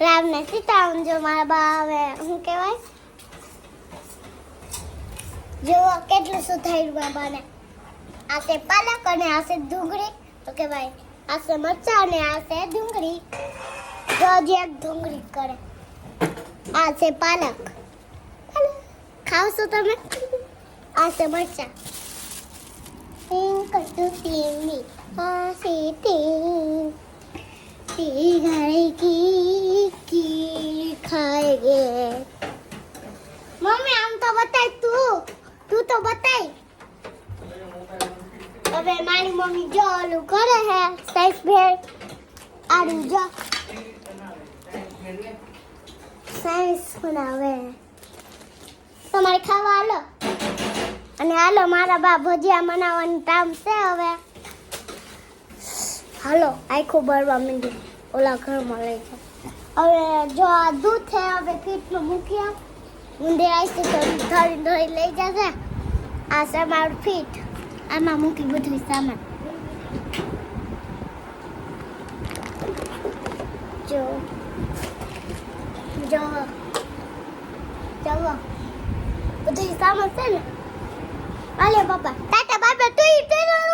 રામ ને સીતારામ. જો મારા બા હવે શું કહેવાય, જો કેટલું સુધાર્યું મારા બાને. આ છે પાલક અને આ છે ડુંગળી. તો કે ભાઈ આ છે મરચાં અને આ છે ડુંગળી. જો હજી એક ડુંગળી કરે. આ છે પાલક. ખાવશો તમે? આ છે મરચાં. ટીમી આ છે की खाएंगे. मम्मी हम तो बताई तू तो बताई. अबे मारी मम्मी जो आलू करे है साइज भेड़ आलू जो साइज बनावे તમારે ખાવા હાલો. અને હાલો મારા બા ભજીયા બનાવવાનું ટાઈમ છે હવે. હાલો આખું બળવા માંડી ઓલા ઘરમાં લઈ જાય. હવે જો આ દૂધ છે હવે ફીટમાં મૂક્યા ઊંધે આવશે તો ધરી લઈ જશે. આ છે મારું ફીટ. આમાં મૂકી બધું સામાન. જો જો ચાલો બધું સામાન છે ને. હાલે પપ્પા ટાટા બાય બાય. તું